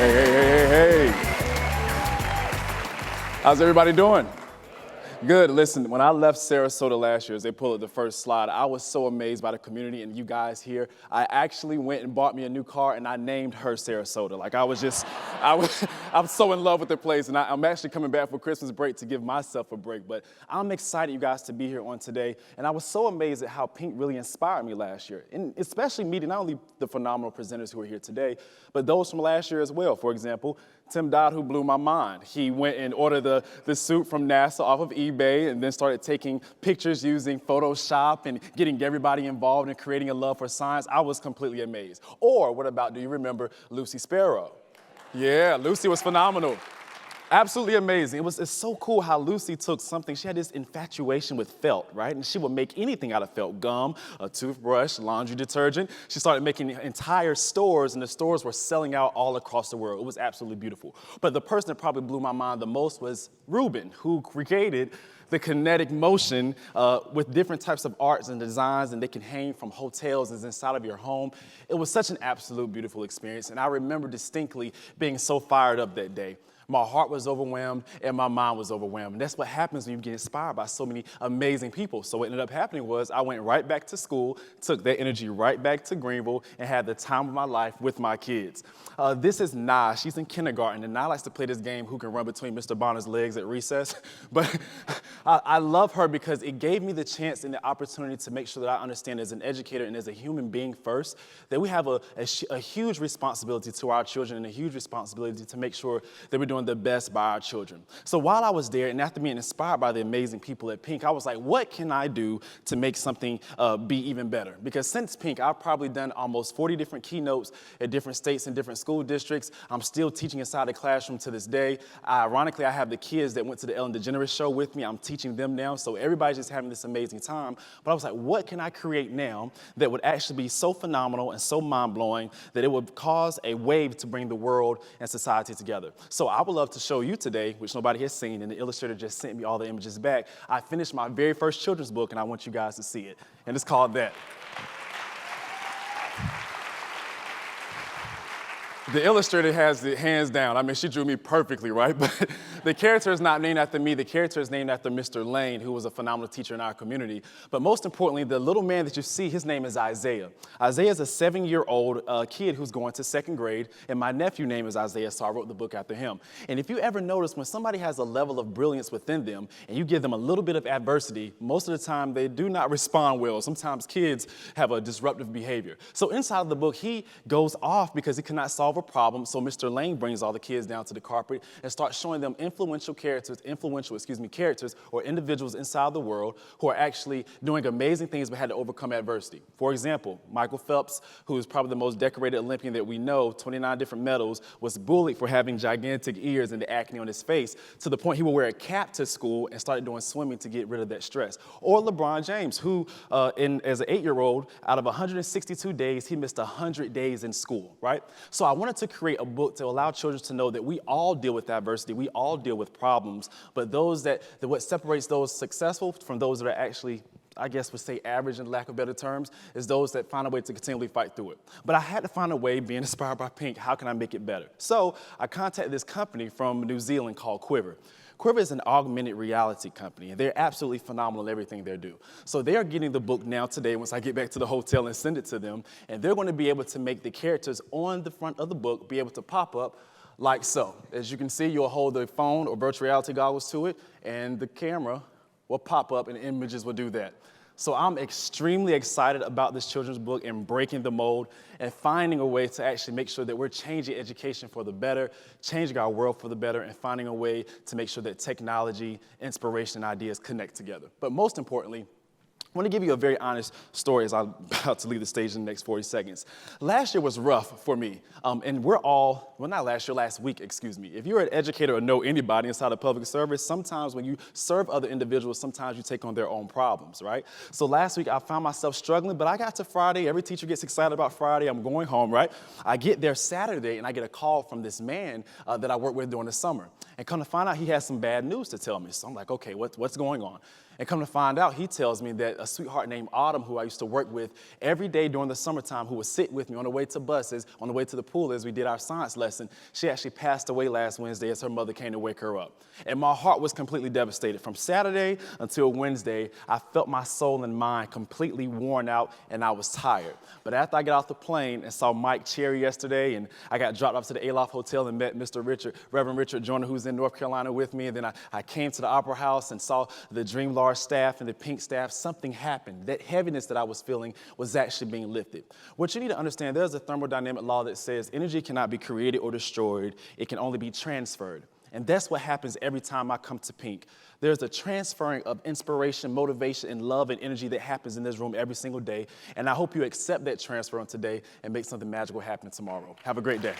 Hey. How's everybody doing? Good. Listen, when I left Sarasota last year, as they pulled up the first slide, I was so amazed by the community and you guys here. I actually went and bought me a new car and I named her Sarasota. Like I'm so in love with the place, and I'm actually coming back for Christmas break to give myself a break. But I'm excited, you guys, to be here on today. And I was so amazed at how PINC really inspired me last year, and especially meeting not only the phenomenal presenters who are here today, but those from last year as well. For example, Tim Dodd, who blew my mind. He went and ordered the suit from NASA off of eBay and then started taking pictures using Photoshop and getting everybody involved in creating a love for science. I was completely amazed. Or what about, do you remember Lucy Sparrow? Yeah, Lucy was phenomenal. Absolutely amazing. It's so cool how Lucy took something. She had this infatuation with felt, right? And she would make anything out of felt: gum, a toothbrush, laundry detergent. She started making entire stores, and the stores were selling out all across the world. It was absolutely beautiful. But the person that probably blew my mind the most was Ruben, who created the kinetic motion with different types of arts and designs, and they can hang from hotels and inside of your home. It was such an absolute beautiful experience, and I remember distinctly being so fired up that day. My heart was overwhelmed and my mind was overwhelmed. And that's what happens when you get inspired by so many amazing people. So what ended up happening was I went right back to school, took that energy right back to Greenville, and had the time of my life with my kids. This is Nye. She's in kindergarten, and Nye likes to play this game, who can run between Mr. Bonner's legs at recess. But I love her because it gave me the chance and the opportunity to make sure that I understand as an educator and as a human being first, that we have a huge responsibility to our children and a huge responsibility to make sure that we're doing the best by our children. So while I was there, and after being inspired by the amazing people at PINC, I was like, what can I do to make something be even better? Because since PINC, I've probably done almost 40 different keynotes at different states and different school districts. I'm still teaching inside the classroom to this day. Ironically, I have the kids that went to the Ellen DeGeneres show with me. I'm teaching them now, so everybody's just having this amazing time. But I was like, what can I create now that would actually be so phenomenal and so mind-blowing that it would cause a wave to bring the world and society together? So I would love to show you today, which nobody has seen, and the illustrator just sent me all the images back. I finished my very first children's book, and I want you guys to see it. And it's called That. The illustrator has it hands down. I mean, she drew me perfectly, right? But the character is not named after me. The character is named after Mr. Lane, who was a phenomenal teacher in our community. But most importantly, the little man that you see, his name is Isaiah. Isaiah is a 7-year-old kid who's going to 2nd grade, and my nephew's name is Isaiah, so I wrote the book after him. And if you ever notice, when somebody has a level of brilliance within them, and you give them a little bit of adversity, most of the time they do not respond well. Sometimes kids have a disruptive behavior. So inside of the book, he goes off because he cannot solve a problem. So Mr. Lane brings all the kids down to the carpet and starts showing them influential characters or individuals inside the world who are actually doing amazing things but had to overcome adversity. For example, Michael Phelps, who is probably the most decorated Olympian that we know, 29 different medals, was bullied for having gigantic ears and the acne on his face, to the point he would wear a cap to school and started doing swimming to get rid of that stress. Or LeBron James, who as an 8-year-old, out of 162 days, he missed 100 days in school, right? So I wanted to create a book to allow children to know that we all deal with adversity, we all deal with problems, but what separates those successful from those that are actually, I guess would say average in lack of better terms, is those that find a way to continually fight through it. But I had to find a way, being inspired by PINC, how can I make it better? So I contacted this company from New Zealand called Quiver. Quiver is an augmented reality company, and they're absolutely phenomenal in everything they do. So they are getting the book now today once I get back to the hotel and send it to them, and they're going to be able to make the characters on the front of the book be able to pop up like so. As you can see, you'll hold the phone or virtual reality goggles to it, and the camera will pop up and images will do that. So I'm extremely excited about this children's book and breaking the mold and finding a way to actually make sure that we're changing education for the better, changing our world for the better, and finding a way to make sure that technology, inspiration, and ideas connect together. But most importantly, I want to give you a very honest story as I'm about to leave the stage in the next 40 seconds. Last year was rough for me, and we're all, well, not last year, last week, excuse me. If you're an educator or know anybody inside of public service, sometimes when you serve other individuals, sometimes you take on their own problems, right? So last week I found myself struggling, but I got to Friday. Every teacher gets excited about Friday. I'm going home, right? I get there Saturday, and I get a call from this man that I work with during the summer. And come to find out, he has some bad news to tell me. So I'm like, okay, what's going on? And come to find out, he tells me that a sweetheart named Autumn, who I used to work with every day during the summertime, who would sit with me on the way to buses, on the way to the pool as we did our science lesson, she actually passed away last Wednesday as her mother came to wake her up. And my heart was completely devastated. From Saturday until Wednesday, I felt my soul and mind completely worn out, and I was tired. But after I got off the plane and saw Mike Cherry yesterday, and I got dropped off to the Aloft Hotel and met Reverend Richard Joyner, who's in North Carolina with me, and then I came to the Opera House and saw the Dream Large staff and the PINC staff, something happened. That heaviness that I was feeling was actually being lifted. What you need to understand, there's a thermodynamic law that says energy cannot be created or destroyed. It can only be transferred. And that's what happens every time I come to PINC. There's a transferring of inspiration, motivation, and love and energy that happens in this room every single day. And I hope you accept that transfer on today and make something magical happen tomorrow. Have a great day.